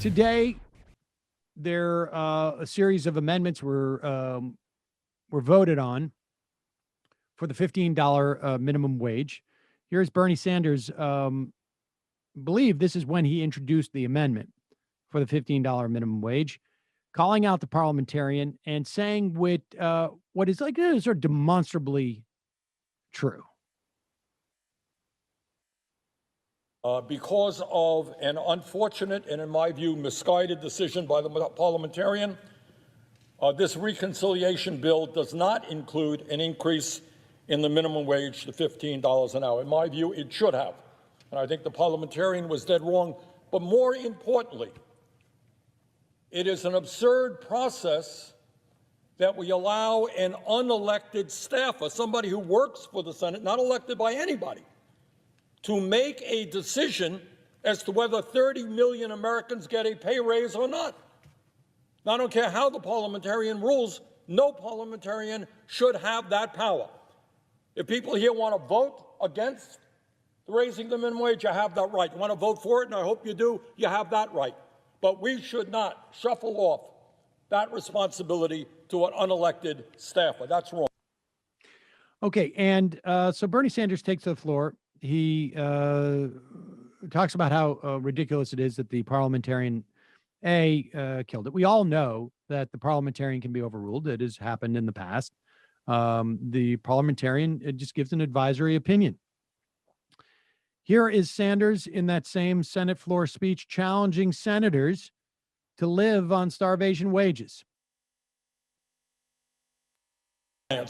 Today, a series of amendments were voted on for the $15 minimum wage. Here's Bernie Sanders. Believe this is when he introduced the amendment for the $15 minimum wage, calling out the parliamentarian and saying what is like sort of demonstrably true. Because of an unfortunate and, in my view, misguided decision by the parliamentarian, this reconciliation bill does not include an increase in the minimum wage to $15 an hour. In my view, it should have. And I think the parliamentarian was dead wrong. But more importantly, it is an absurd process that we allow an unelected staffer, somebody who works for the Senate, not elected by anybody, to make a decision as to whether 30 million Americans get a pay raise or not. Now, I don't care how the parliamentarian rules, no parliamentarian should have that power. If people here want to vote against raising the minimum wage, you have that right. You want to vote for it, and I hope you do, you have that right. But we should not shuffle off that responsibility to an unelected staffer. That's wrong. Okay, and so Bernie Sanders takes to the floor. He talks about how ridiculous it is that the parliamentarian killed it. We all know that the parliamentarian can be overruled. It has happened in the past. The parliamentarian just gives an advisory opinion. Here is Sanders in that same Senate floor speech challenging senators to live on starvation wages. And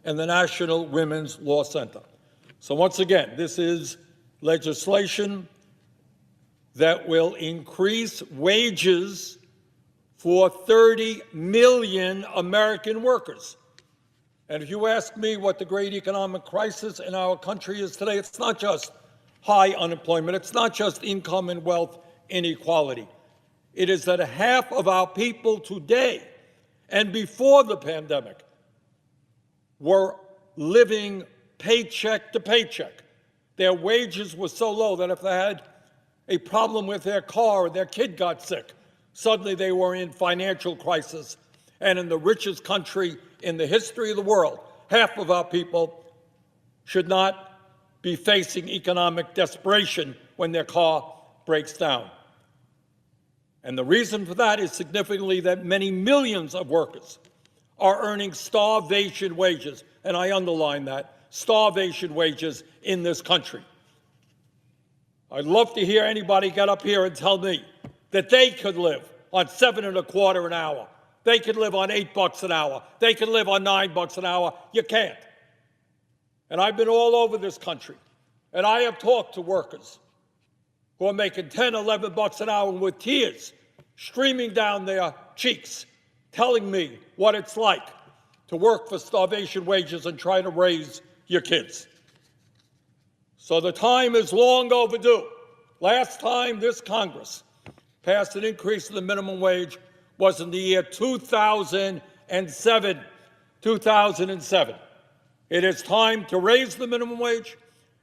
the National Women's Law Center. So once again, this is legislation that will increase wages for 30 million American workers. And if you ask me what the great economic crisis in our country is today, it's not just high unemployment. It's not just income and wealth inequality. It is that half of our people today and before the pandemic were living paycheck to paycheck. Their wages were so low that if they had a problem with their car or their kid got sick, suddenly they were in financial crisis. And in the richest country in the history of the world, half of our people should not be facing economic desperation when their car breaks down. And the reason for that is significantly that many millions of workers are earning starvation wages, and I underline that, starvation wages in this country. I'd love to hear anybody get up here and tell me that they could live on $7.25 an hour. They could live on $8 an hour. They could live on $9 an hour. You can't. And I've been all over this country, and I have talked to workers who are making $10, $11 an hour with tears streaming down their cheeks, telling me what it's like to work for starvation wages and try to raise your kids. So the time is long overdue. Last time this Congress passed an increase in the minimum wage was in the year 2007. 2007. It is time to raise the minimum wage.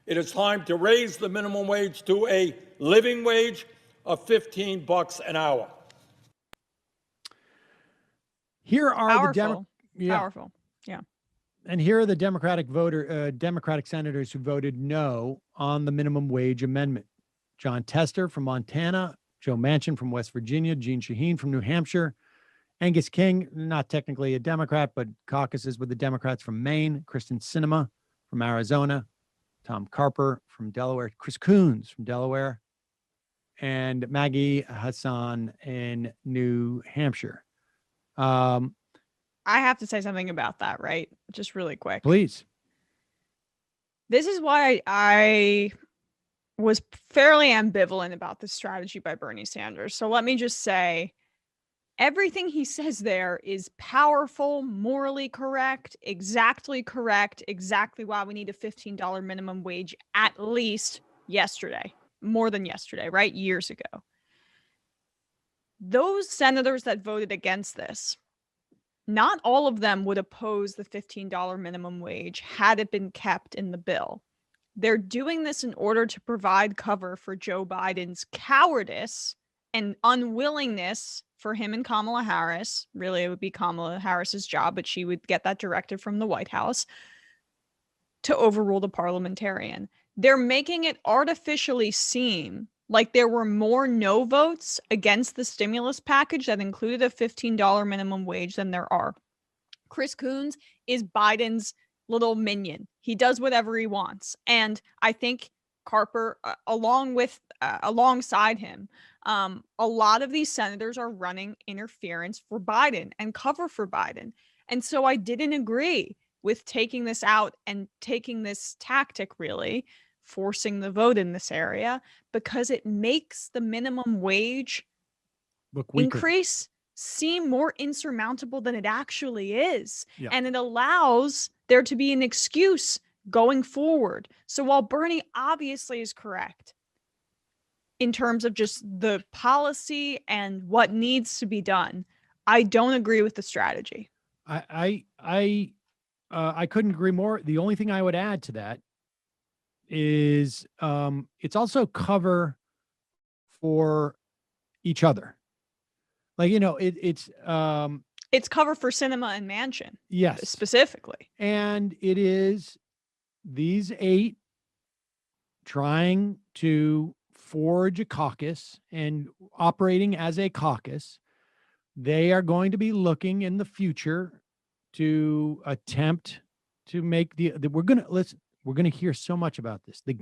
It is time to raise the minimum wage to a living wage of $15 an hour. Here are Powerful. Yeah. And here are the Democratic senators who voted no on the minimum wage amendment. John Tester from Montana, Joe Manchin from West Virginia, Jeanne Shaheen from New Hampshire, Angus King, not technically a Democrat, but caucuses with the Democrats from Maine, Kristen Sinema from Arizona, Tom Carper from Delaware, Chris Coons from Delaware, and Maggie Hassan in New Hampshire. I have to say something about that, right? Just really quick. Please. This is why I was fairly ambivalent about this strategy by Bernie Sanders. So let me just say, everything he says there is powerful, morally correct, exactly why we need a $15 minimum wage at least yesterday, more than yesterday, right? Years ago. Those senators that voted against this, not all of them would oppose the $15 minimum wage had it been kept in the bill. They're doing this in order to provide cover for Joe Biden's cowardice and unwillingness for him and Kamala Harris, really it would be Kamala Harris's job, but she would get that directive from the White House, to overrule the parliamentarian. They're making it artificially seem like there were more no votes against the stimulus package that included a $15 minimum wage than there are. Chris Coons is Biden's little minion. He does whatever he wants. And I think Carper, alongside him, a lot of these senators are running interference for Biden and cover for Biden. And so I didn't agree with taking this out and taking this tactic, really, forcing the vote in this area, because it makes the minimum wage Look weaker. increase seem more insurmountable than it actually is. Yeah. And it allows there to be an excuse going forward. So while Bernie obviously is correct in terms of just the policy and what needs to be done, I don't agree with the strategy. I couldn't agree more. The only thing I would add to that is it's also cover for each other. Like, it's cover for Sinema and Manchin. Yes. Specifically. And it is these 8 trying to forge a caucus and operating as a caucus. They are going to be looking in the future to attempt to make we're going to hear so much about this. They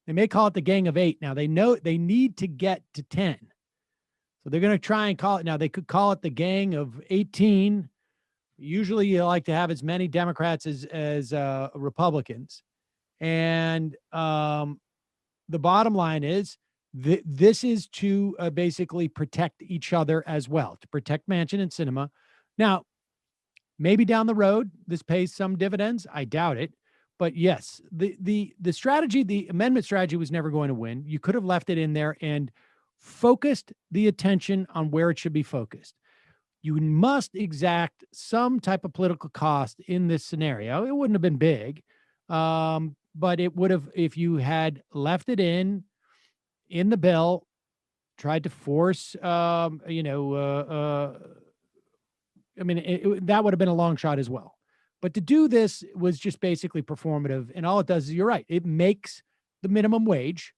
may call it the Gang of 8. Now they know they need to get to 10. So they're going to try and call it. Now they could call it the Gang of 18. Usually you like to have as many Democrats as Republicans. And the bottom line is this is to basically protect each other as well, to protect Manchin and Sinema. Now, maybe down the road, this pays some dividends. I doubt it. But yes, the strategy, the amendment strategy was never going to win. You could have left it in there and focused the attention on where it should be focused. You must exact some type of political cost in this scenario. It wouldn't have been big, but it would have, if you had left it in the bill, tried to force, that would have been a long shot as well. But to do this was just basically performative. And all it does is, you're right, it makes the minimum wage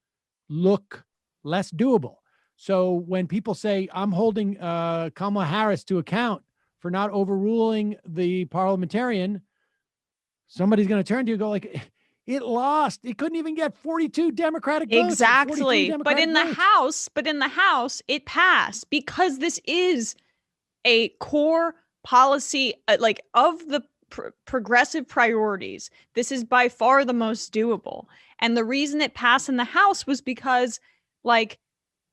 look less doable. So when people say, I'm holding Kamala Harris to account for not overruling the parliamentarian, somebody's going to turn to you and go like, it lost. It couldn't even get 42 Democratic votes. Exactly. But in the House, it passed because this is a core policy, of the progressive priorities. This is by far the most doable. And the reason it passed in the House was because,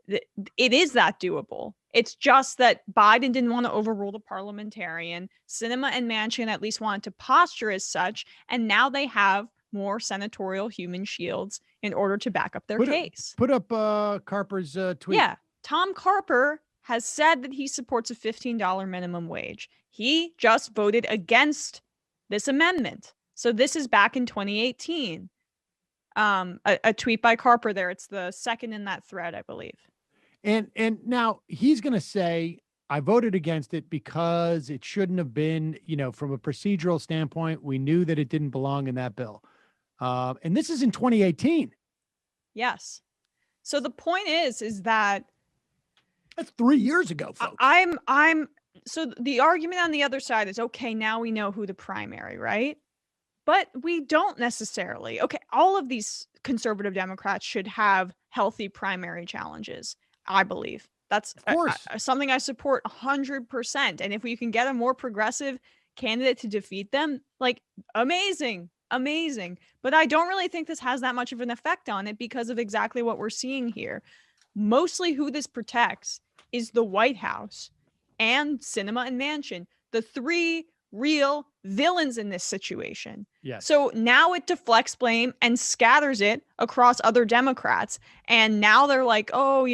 it is that doable. It's just that Biden didn't want to overrule the parliamentarian. Sinema and Manchin at least wanted to posture as such. And now they have more senatorial human shields in order to back up their case. Put up Carper's tweet. Yeah. Tom Carper has said that he supports a $15 minimum wage. He just voted against this amendment. So this is back in 2018. A tweet by Carper there. It's the second in that thread, I believe. And now he's going to say, I voted against it because it shouldn't have been, from a procedural standpoint, we knew that it didn't belong in that bill. And this is in 2018. Yes. So the point is that that's 3 years ago, folks. So the argument on the other side is, okay, now we know who the primary, right? But we don't necessarily. Okay, all of these conservative Democrats should have healthy primary challenges, I believe. That's of course something I support 100%. And if we can get a more progressive candidate to defeat them, amazing. But I don't really think this has that much of an effect on it because of exactly what we're seeing here. Mostly who this protects is the White House and Sinema and Manchin, the 3 real villains in this situation. Yes. So now it deflects blame and scatters it across other Democrats. And now they're like, oh,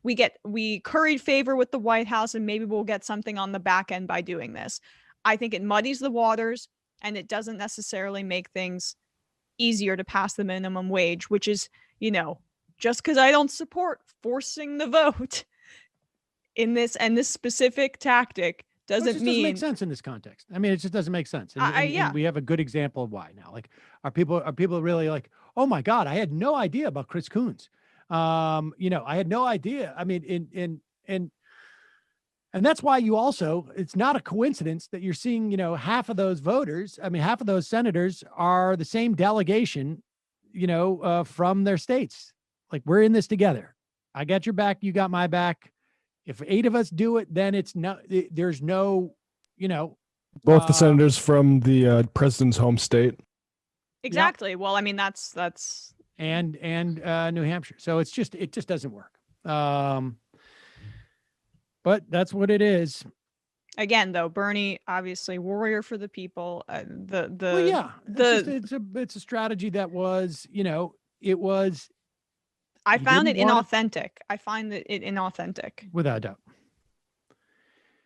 we curried favor with the White House and maybe we'll get something on the back end by doing this. I think it muddies the waters and it doesn't necessarily make things easier to pass the minimum wage, which is, just because I don't support forcing the vote in this, and this specific tactic Well, it doesn't just doesn't make mean sense in this context. I mean, it just doesn't make sense. And, yeah. and we have a good example of why now. Like, are people really like, oh my God, I had no idea about Chris Coons. I had no idea. I mean, and that's why it's not a coincidence that you're seeing, half of those voters, I mean, half of those senators are the same delegation, from their states. Like, we're in this together. I got your back. You got my back. If 8 of us do it, then there's no, Both the senators from the president's home state. Exactly. Yep. Well, I mean, that's and New Hampshire. So it just doesn't work. But that's what it is. Again, though, Bernie, obviously warrior for the people. It's a strategy that was, it was. I found it inauthentic. I find it inauthentic. Without a doubt.